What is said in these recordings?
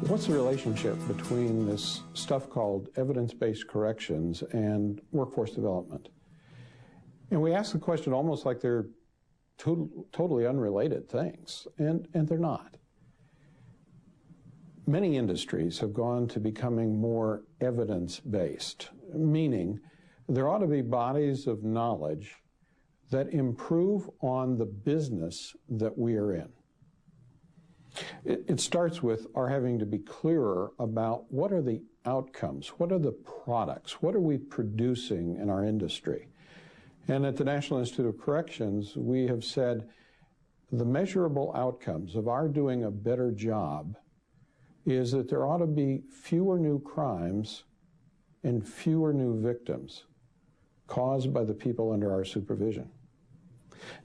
What's the relationship between this stuff called evidence-based corrections and workforce development? And we ask the question almost like they're totally unrelated things, and they're not. Many industries have gone to becoming more evidence-based, meaning there ought to be bodies of knowledge that improve on the business that we are in. It starts with our having to be clearer about what are the outcomes, what are the products, what are we producing in our industry. And at the National Institute of Corrections, we have said the measurable outcomes of our doing a better job is that there ought to be fewer new crimes and fewer new victims caused by the people under our supervision.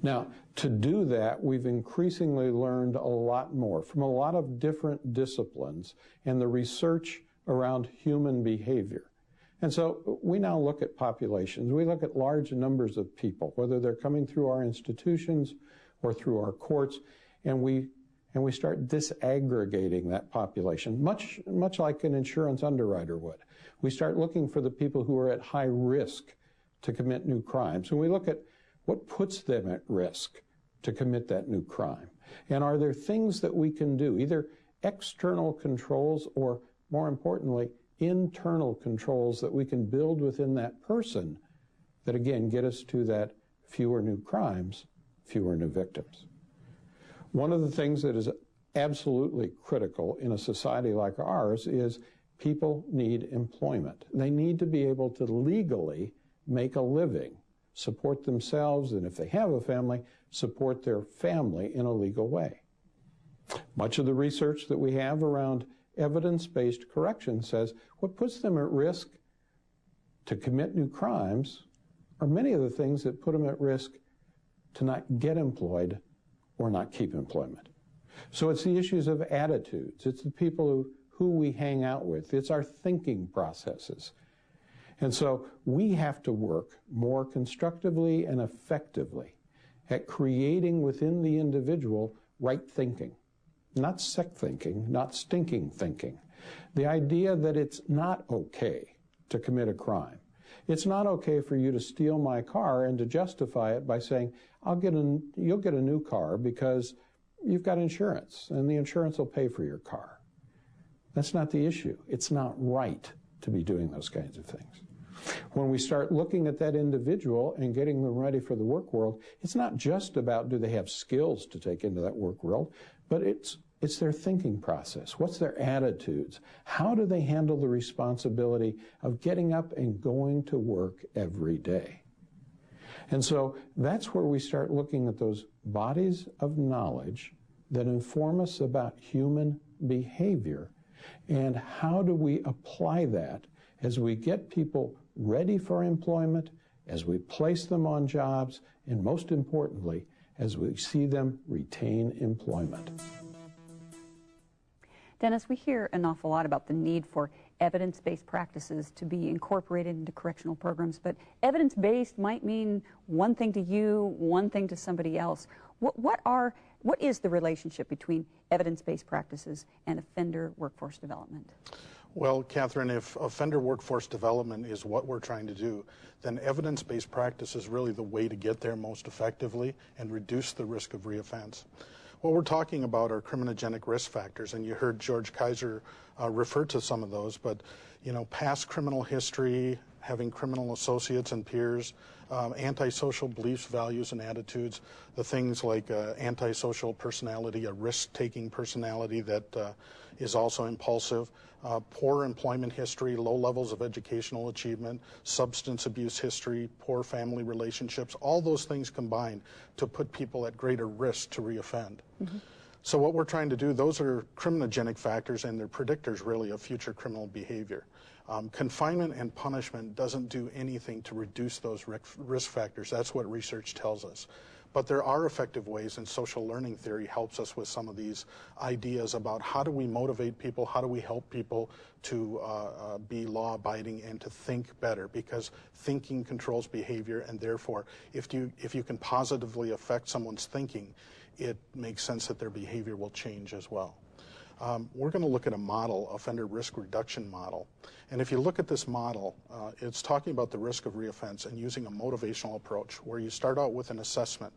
Now, to do that, we've increasingly learned a lot more from a lot of different disciplines and the research around human behavior. And so we now look at populations. We look at large numbers of people, whether they're coming through our institutions or through our courts, and we start disaggregating that population, much like an insurance underwriter would. We start looking for the people who are at high risk to commit new crimes, and we look at what puts them at risk to commit that new crime. And are there things that we can do, either external controls or, more importantly, internal controls that we can build within that person that, again, get us to that fewer new crimes, fewer new victims. One of the things that is absolutely critical in a society like ours is people need employment. They need to be able to legally make a living, support themselves, and if they have a family, support their family in a legal way. Much of the research that we have around evidence-based correction says what puts them at risk to commit new crimes are many of the things that put them at risk to not get employed or not keep employment. So it's the issues of attitudes. It's the people who we hang out with. It's our thinking processes. And so we have to work more constructively and effectively at creating within the individual right thinking. Not sick thinking, not stinking thinking. The idea that it's not okay to commit a crime. It's not okay for you to steal my car and to justify it by saying, you'll get a new car because you've got insurance and the insurance will pay for your car. That's not the issue. It's not right to be doing those kinds of things. When we start looking at that individual and getting them ready for the work world, it's not just about do they have skills to take into that work world, but it's their thinking process. What's their attitudes? How do they handle the responsibility of getting up and going to work every day? And so that's where we start looking at those bodies of knowledge that inform us about human behavior and how do we apply that as we get people ready for employment, as we place them on jobs, and most importantly, as we see them retain employment. Dennis, we hear an awful lot about the need for evidence-based practices to be incorporated into correctional programs, but evidence-based might mean one thing to you, one thing to somebody else. What is the relationship between evidence-based practices and offender workforce development? Well, Catherine, if offender workforce development is what we're trying to do, then evidence-based practice is really the way to get there most effectively and reduce the risk of reoffense. What we're talking about are criminogenic risk factors, and you heard George Kaiser refer to some of those, but past criminal history, having criminal associates and peers, antisocial beliefs, values, and attitudes, the things like antisocial personality, a risk-taking personality that is also impulsive, poor employment history, low levels of educational achievement, substance abuse history, poor family relationships, all those things combine to put people at greater risk to reoffend. Mm-hmm. So what we're trying to do, those are criminogenic factors and they're predictors really of future criminal behavior. Confinement and punishment doesn't do anything to reduce those risk factors. That's what research tells us. But there are effective ways, and social learning theory helps us with some of these ideas about how do we motivate people, how do we help people to be law-abiding and to think better, because thinking controls behavior, and therefore if you can positively affect someone's thinking, it makes sense that their behavior will change as well. we're going to look at a model, offender risk reduction model. And if you look at this model, it's talking about the risk of reoffense and using a motivational approach where you start out with an assessment.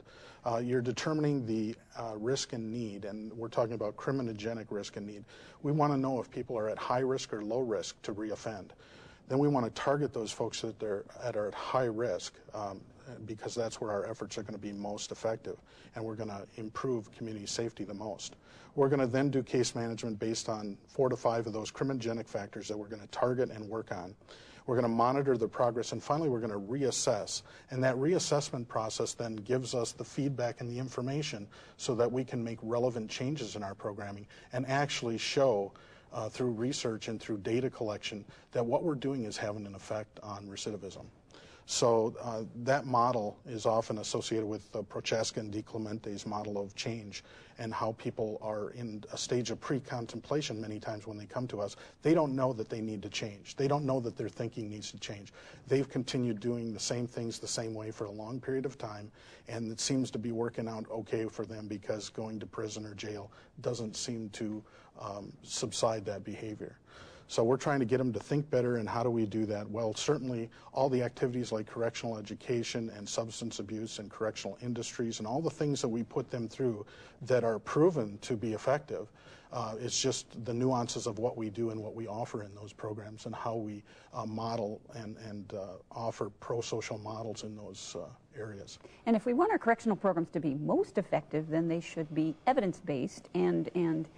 You're determining the risk and need, and we're talking about criminogenic risk and need. We want to know if people are at high risk or low risk to reoffend. Then we want to target those folks that are at high risk because that's where our efforts are going to be most effective, and we're going to improve community safety the most. We're going to then do case management based on 4 to 5 of those criminogenic factors that we're going to target and work on. We're going to monitor the progress, and finally we're going to reassess. And that reassessment process then gives us the feedback and the information so that we can make relevant changes in our programming and actually show through research and through data collection that what we're doing is having an effect on recidivism. So that model is often associated with Prochaska and DiClemente's model of change and how people are in a stage of pre-contemplation many times when they come to us. They don't know that they need to change. They don't know that their thinking needs to change. They've continued doing the same things the same way for a long period of time, and it seems to be working out okay for them because going to prison or jail doesn't seem to subside that behavior. So we're trying to get them to think better, and how do we do that? Well, certainly all the activities like correctional education and substance abuse and correctional industries and all the things that we put them through that are proven to be effective. It's just the nuances of what we do and what we offer in those programs and how we model and offer pro-social models in those areas. And if we want our correctional programs to be most effective, then they should be evidence-based, and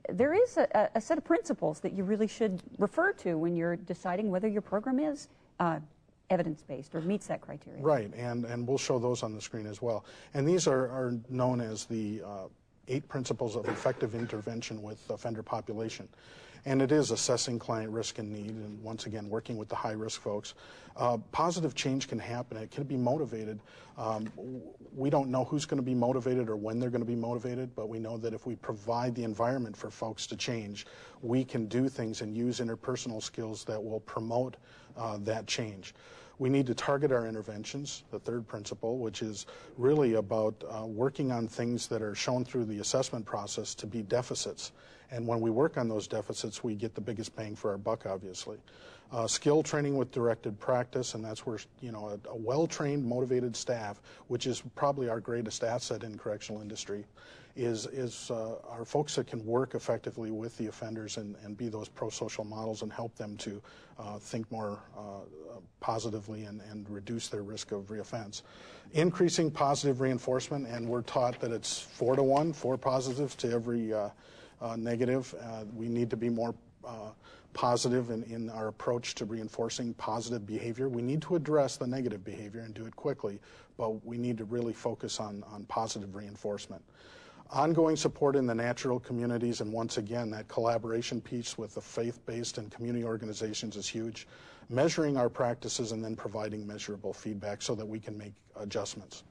there is a set of principles that you really should refer to when you're deciding whether your program is evidence-based or meets that criteria. Right, and we'll show those on the screen as well. And these are known as the 8 principles of effective intervention with offender population. And it is assessing client risk and need, and once again, working with the high-risk folks. Positive change can happen. It can be motivated. We don't know who's going to be motivated or when they're going to be motivated, but we know that if we provide the environment for folks to change, we can do things and use interpersonal skills that will promote that change. We need to target our interventions, the 3rd principle, which is really about working on things that are shown through the assessment process to be deficits. And when we work on those deficits, we get the biggest bang for our buck, obviously. Skill training with directed practice, and that's where, you know, a well-trained, motivated staff, which is probably our greatest asset in correctional industry, is our folks that can work effectively with the offenders and be those pro-social models and help them to think more positively and reduce their risk of reoffense. Increasing positive reinforcement, and we're taught that it's 4 to 1, 4 positives to every negative. We need to be more positive in our approach to reinforcing positive behavior. We need to address the negative behavior and do it quickly, but we need to really focus on positive reinforcement. Ongoing support in the natural communities, and once again, that collaboration piece with the faith-based and community organizations is huge. Measuring our practices and then providing measurable feedback so that we can make adjustments.